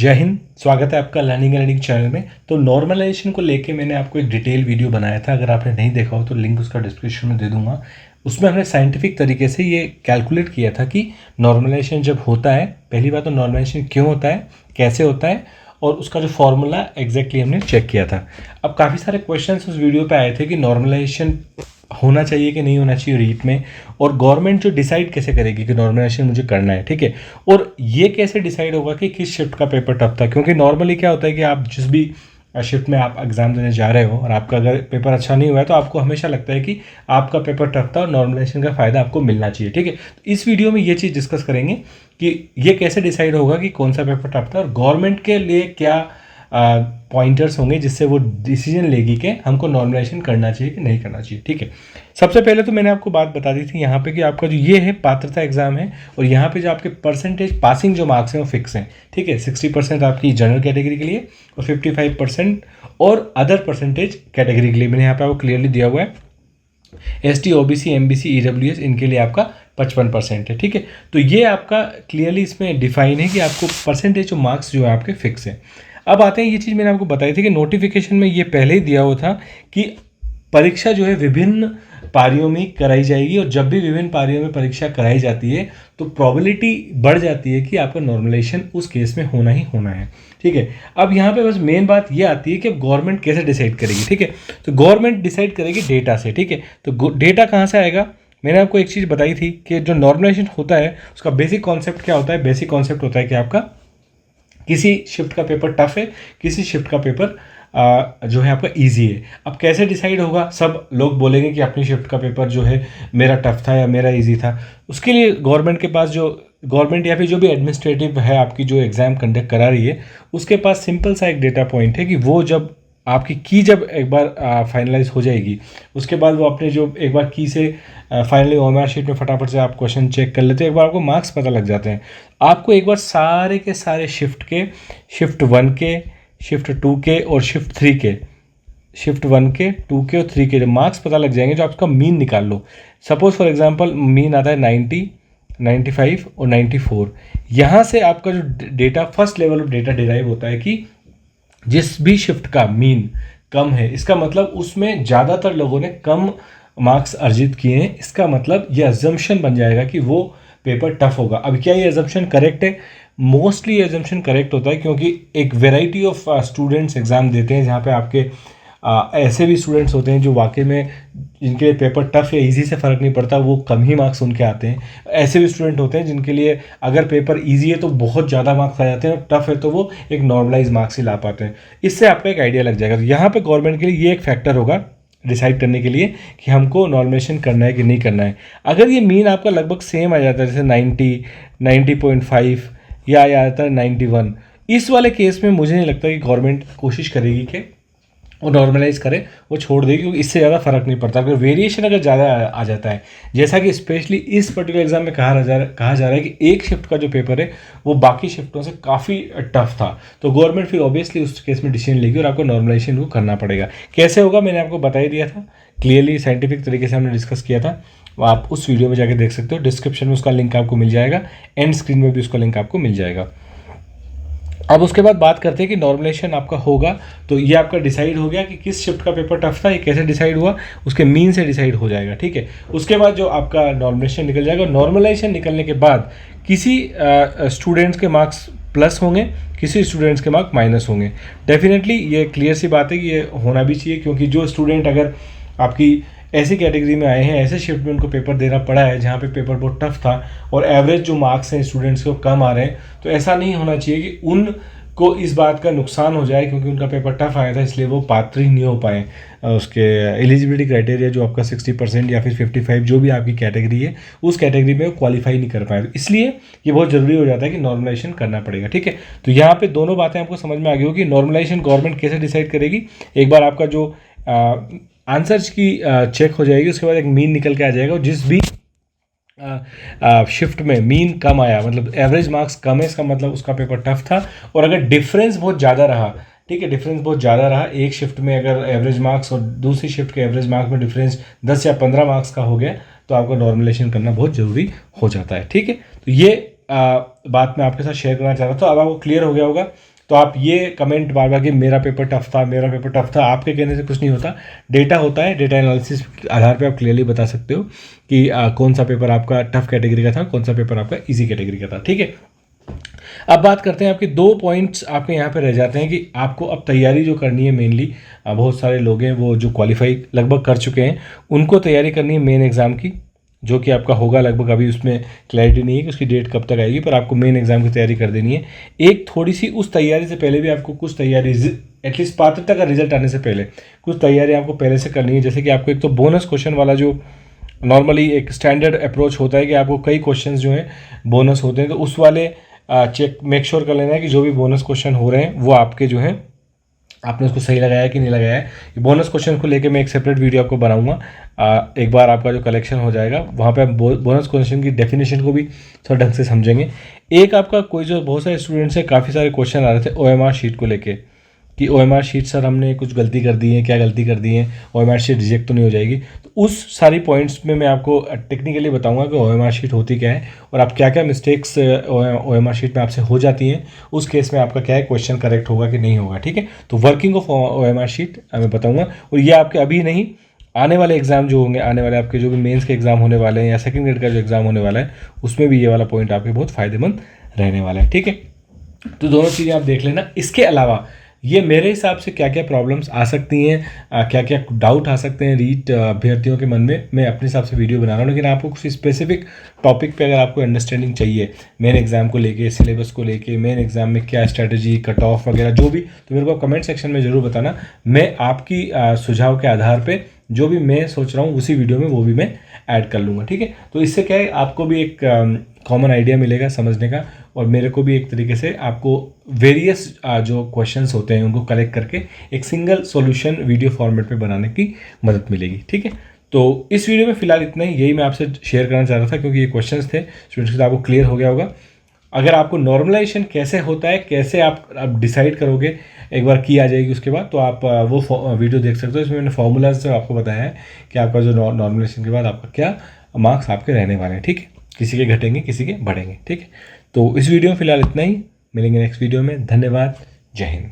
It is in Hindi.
जय हिंद। स्वागत है आपका लर्निंग एंड रीडिंग चैनल में। तो नॉर्मलाइजेशन को लेके मैंने आपको एक डिटेल वीडियो बनाया था, अगर आपने नहीं देखा हो तो लिंक उसका डिस्क्रिप्शन में दे दूंगा। उसमें हमने साइंटिफिक तरीके से ये कैलकुलेट किया था कि नॉर्मलाइजेशन जब होता है, पहली बात तो नॉर्मलाइजेशन क्यों होता है, कैसे होता है, और उसका जो फॉर्मूला एग्जैक्टली हमने चेक किया था। अब काफ़ी सारे क्वेश्चंस उस वीडियो पे आए थे कि नॉर्मलाइजेशन होना चाहिए कि नहीं होना चाहिए रीट में, और गवर्नमेंट जो डिसाइड कैसे करेगी कि नॉर्मलाइजेशन मुझे करना है, ठीक है। और ये कैसे डिसाइड होगा कि किस शिफ्ट का पेपर टफ था, क्योंकि नॉर्मली क्या होता है कि आप जिस भी शिफ्ट में आप एग्जाम देने जा रहे हो और आपका अगर पेपर अच्छा नहीं हुआ है तो आपको हमेशा लगता है कि आपका पेपर टफ था और नॉर्मलाइजेशन का फ़ायदा आपको मिलना चाहिए, ठीक है। तो इस वीडियो में ये चीज़ डिस्कस करेंगे कि ये कैसे डिसाइड होगा कि कौन सा पेपर टफ था, और गवर्नमेंट के लिए क्या पॉइंटर्स होंगे जिससे वो डिसीजन लेगी कि हमको नॉर्मलाइजेशन करना चाहिए कि नहीं करना चाहिए, ठीक है। सबसे पहले तो मैंने आपको बात बता दी थी यहाँ पे कि आपका जो ये है पात्रता एग्जाम है, और यहाँ पे जो आपके परसेंटेज पासिंग जो मार्क्स हैं वो फिक्स हैं, ठीक है। 60% आपकी जनरल कैटेगरी के लिए और 55% और अदर परसेंटेज कैटेगरी के लिए मैंने यहाँ पे आपको क्लियरली दिया हुआ है। ST OBC MBC EWS इनके लिए आपका 55% है, ठीक है। तो ये आपका क्लियरली इसमें डिफाइन है कि आपको परसेंटेज मार्क्स जो है आपके फिक्स हैं। अब आते हैं, ये चीज़ मैंने आपको बताई थी कि नोटिफिकेशन में ये पहले ही दिया हुआ था कि परीक्षा जो है विभिन्न पारियों में कराई जाएगी, और जब भी विभिन्न पारियों में परीक्षा कराई जाती है तो प्रोबेबिलिटी बढ़ जाती है कि आपका नॉर्मलाइजेशन उस केस में होना ही होना है, ठीक है। अब यहाँ पे बस मेन बात ये आती है कि अब गवर्नमेंट कैसे डिसाइड करेगी, ठीक है। तो गवर्नमेंट डिसाइड करेगी डेटा से, ठीक है। तो डेटा कहाँ से आएगा? मैंने आपको एक चीज़ बताई थी कि जो नॉर्मलाइजेशन होता है उसका बेसिक कॉन्सेप्ट क्या होता है। बेसिक कॉन्सेप्ट होता है कि आपका किसी शिफ्ट का पेपर टफ है, किसी शिफ्ट का पेपर जो है आपका इजी है। अब कैसे डिसाइड होगा? सब लोग बोलेंगे कि अपनी शिफ्ट का पेपर जो है मेरा टफ था या मेरा इजी था। उसके लिए गवर्नमेंट के पास जो गवर्नमेंट या फिर जो भी एडमिनिस्ट्रेटिव है आपकी जो एग्ज़ाम कंडक्ट करा रही है, उसके पास सिंपल सा एक डेटा पॉइंट है कि वो जब आपकी की जब एक बार फाइनलाइज हो जाएगी, उसके बाद वो अपने जो एक बार की से फाइनली ओएमआर शीट में फटाफट से आप क्वेश्चन चेक कर लेते हैं, एक बार आपको मार्क्स पता लग जाते हैं। आपको एक बार सारे के सारे शिफ्ट के, शिफ्ट 1 के, शिफ्ट 2 के और शिफ्ट 3 के, शिफ्ट 1 के, 2 के और 3 के जो मार्क्स पता लग जाएंगे, जो आपका मीन निकाल लो। सपोज फॉर एग्जांपल मीन आता है 90, 95 और 94। यहाँ से आपका जो data first level of data derive होता है कि जिस भी शिफ्ट का मीन कम है, इसका मतलब उसमें ज़्यादातर लोगों ने कम मार्क्स अर्जित किए हैं। इसका मतलब ये अजम्पशन बन जाएगा कि वो पेपर टफ होगा। अब क्या ये अजम्पशन करेक्ट है? मोस्टली ये अजम्पशन करेक्ट होता है, क्योंकि एक वेराइटी ऑफ स्टूडेंट्स एग्ज़ाम देते हैं, जहाँ पे आपके ऐसे भी स्टूडेंट्स होते हैं जो वाकई में जिनके लिए पेपर टफ या इजी से फ़र्क नहीं पड़ता, वो कम ही मार्क्स उनके आते हैं। ऐसे भी स्टूडेंट होते हैं जिनके लिए अगर पेपर इजी है तो बहुत ज़्यादा मार्क्स आ जाते हैं, और टफ है तो वो एक नॉर्मलाइज मार्क्स ही ला पाते हैं। इससे आपका एक आइडिया लग जाएगा। तो यहाँ पे गवर्नमेंट के लिए ये एक फैक्टर होगा डिसाइड करने के लिए कि हमको नॉर्मलाइजेशन करना है कि नहीं करना है। अगर ये मीन आपका लगभग सेम आ जाता है, जैसे 90, 90.5 या आ जाता है 91, इस वाले केस में मुझे नहीं लगता कि गवर्नमेंट कोशिश करेगी कि वो नॉर्मलाइज करे, वो छोड़ देगी, क्योंकि इससे ज़्यादा फर्क नहीं पड़ता। अगर वेरिएशन अगर ज़्यादा आ जाता है, जैसा कि स्पेशली इस पर्टिकुलर एग्जाम में कहा जा रहा है कि एक शिफ्ट का जो पेपर है वो बाकी शिफ्टों से काफ़ी टफ था, तो गवर्नमेंट फिर ऑब्वियसली उस केस में डिसीजन लेगी और आपको नॉर्मलाइजेशन को करना पड़ेगा। कैसे होगा मैंने आपको बता ही दिया था, क्लियरली साइंटिफिक तरीके से हमने डिस्कस किया था। आप उस वीडियो में जाके देख सकते हो, डिस्क्रिप्शन में उसका लिंक आपको मिल जाएगा, एंड स्क्रीन में भी उसका लिंक आपको मिल जाएगा। अब उसके बाद बात करते हैं कि नॉर्मलाइजेशन आपका होगा तो ये आपका डिसाइड हो गया कि किस शिफ्ट का पेपर टफ था। ये कैसे डिसाइड हुआ? उसके मीन से डिसाइड हो जाएगा, ठीक है। उसके बाद जो आपका नॉर्मलाइजेशन निकल जाएगा, नॉर्मलाइजेशन निकलने के बाद किसी स्टूडेंट्स के मार्क्स प्लस होंगे, किसी स्टूडेंट्स के मार्क्स माइनस होंगे। डेफिनेटली ये क्लियर सी बात है कि ये होना भी चाहिए, क्योंकि जो स्टूडेंट अगर आपकी ऐसी कैटेगरी में आए हैं, ऐसे शिफ्ट में उनको पेपर देना पड़ा है जहाँ पे पेपर बहुत टफ था और एवरेज जो मार्क्स हैं स्टूडेंट्स को कम आ रहे हैं, तो ऐसा नहीं होना चाहिए कि उनको इस बात का नुकसान हो जाए क्योंकि उनका पेपर टफ आया था इसलिए वो पात्र ही नहीं हो पाए उसके एलिजिबिलिटी क्राइटेरिया जो आपका 60% या फिर 55 जो भी आपकी कैटेगरी है उस कैटेगरी में वो क्वालिफाई नहीं कर पाए। तो इसलिए ये बहुत ज़रूरी हो जाता है कि नॉर्मलाइजेशन करना पड़ेगा, ठीक है। तो यहाँ पे दोनों बातें आपको समझ में आ गई हो कि नॉर्मलाइजेशन गवर्नमेंट कैसे डिसाइड करेगी। एक बार आपका जो आंसर्स की चेक हो जाएगी, उसके बाद एक मीन निकल के आ जाएगा, और जिस भी शिफ्ट में मीन कम आया, मतलब एवरेज मार्क्स कम है, इसका मतलब उसका पेपर टफ था। और अगर डिफरेंस बहुत ज़्यादा रहा, ठीक है, डिफरेंस बहुत ज़्यादा रहा, एक शिफ्ट में अगर एवरेज मार्क्स और दूसरी शिफ्ट के एवरेज मार्क्स में डिफरेंस 10 या 15 मार्क्स का हो गया, तो आपको नॉर्मलाइजेशन करना बहुत ज़रूरी हो जाता है, ठीक है। तो ये बात मैं आपके साथ शेयर करना चाह रहा था। अब आपको क्लियर हो गया होगा तो आप ये कमेंट बार बार कि मेरा पेपर टफ था, मेरा पेपर टफ था, आपके कहने से कुछ नहीं होता। डेटा होता है, डेटा एनालिसिस के आधार पे आप क्लियरली बता सकते हो कि कौन सा पेपर आपका टफ कैटेगरी का था, कौन सा पेपर आपका ईजी कैटेगरी का था। ठीक है, अब बात करते हैं आपके 2 पॉइंट्स आपके यहाँ पे रह जाते हैं कि आपको अब तैयारी जो करनी है मेनली, बहुत सारे लोग हैं वो जो क्वालिफाई लगभग कर चुके हैं, उनको तैयारी करनी है मेन एग्ज़ाम की, जो कि आपका होगा लगभग, अभी उसमें क्लैरिटी नहीं है कि उसकी डेट कब तक आएगी, पर आपको मेन एग्ज़ाम की तैयारी कर देनी है। एक थोड़ी सी उस तैयारी से पहले भी आपको कुछ तैयारी, एटलीस्ट पात्रता का रिजल्ट आने से पहले कुछ तैयारी आपको पहले से करनी है। जैसे कि आपको एक तो बोनस क्वेश्चन वाला जो नॉर्मली एक स्टैंडर्ड अप्रोच होता है कि आपको कई क्वेश्चन जो हैं बोनस होते हैं, तो उस वाले चेक मेक श्योर कर लेना है कि जो भी बोनस क्वेश्चन हो रहे हैं वो आपके जो हैं आपने उसको सही लगाया है कि नहीं लगाया है। बोनस क्वेश्चन को लेके मैं एक सेपरेट वीडियो आपको बनाऊंगा। एक बार आपका जो कलेक्शन हो जाएगा वहाँ पे आप बोनस क्वेश्चन की डेफिनेशन को भी थोड़ा ढंग से समझेंगे। एक आपका कोई जो बहुत सारे स्टूडेंट्स हैं, काफ़ी सारे क्वेश्चन आ रहे थे OMR शीट को लेके कि OMR शीट सर हमने कुछ गलती कर दी है, क्या गलती कर दी है, OMR शीट रिजेक्ट तो नहीं हो जाएगी। तो उस सारी पॉइंट्स में मैं आपको टेक्निकली बताऊंगा कि OMR शीट होती क्या है और आप क्या क्या मिस्टेक्स OMR शीट में आपसे हो जाती हैं, उस केस में आपका क्या है क्वेश्चन करेक्ट होगा कि नहीं होगा। ठीक है, तो वर्किंग ऑफ OMR शीट मैं बताऊँगा, और ये आपके अभी नहीं, आने वाले एग्जाम जो होंगे, आने वाले आपके जो भी मेंस के एग्जाम होने वाले हैं या सेकंड ग्रेड का जो एग्जाम होने वाला है, उसमें भी ये वाला पॉइंट आपके बहुत फ़ायदेमंद रहने वाला है। ठीक है, तो दोनों चीज़ें आप देख लेना। इसके अलावा ये मेरे हिसाब से क्या क्या प्रॉब्लम्स आ सकती हैं, क्या क्या डाउट आ सकते हैं रीट अभ्यर्थियों के मन में, मैं अपने हिसाब से वीडियो बना रहा हूँ। लेकिन आपको कुछ स्पेसिफिक टॉपिक पे अगर आपको अंडरस्टैंडिंग चाहिए मेन एग्जाम को लेके, सिलेबस को लेके, मेन एग्जाम में क्या स्ट्रैटेजी, कट ऑफ वगैरह जो भी, तो मेरे को कमेंट सेक्शन में ज़रूर बताना। मैं आपकी सुझाव के आधार पर जो भी मैं सोच रहा हूँ उसी वीडियो में वो भी मैं ऐड कर लूँगा। ठीक है, तो इससे क्या है आपको भी एक कॉमन आइडिया मिलेगा समझने का, और मेरे को भी एक तरीके से आपको वेरियस जो क्वेश्चंस होते हैं उनको कलेक्ट करके एक सिंगल सॉल्यूशन वीडियो फॉर्मेट में बनाने की मदद मिलेगी। ठीक है, तो इस वीडियो में फिलहाल इतना ही, यही मैं आपसे शेयर करना चाह रहा था क्योंकि ये क्वेश्चन्स थे स्टूडेंट्स के, तो आपको क्लियर हो गया होगा। अगर आपको नॉर्मलाइजेशन कैसे होता है, कैसे आप डिसाइड करोगे, एक बार की आ जाएगी उसके बाद, तो आप वो वीडियो देख सकते हो। इसमें मैंने फॉर्मूलाज आपको बताया है कि आपका जो नॉर्मलाइजेशन के बाद आपका क्या मार्क्स आपके रहने वाले हैं। ठीक है, किसी के घटेंगे, किसी के बढ़ेंगे। ठीक है, तो इस वीडियो में फिलहाल इतना ही, मिलेंगे नेक्स्ट वीडियो में। धन्यवाद, जय हिंद।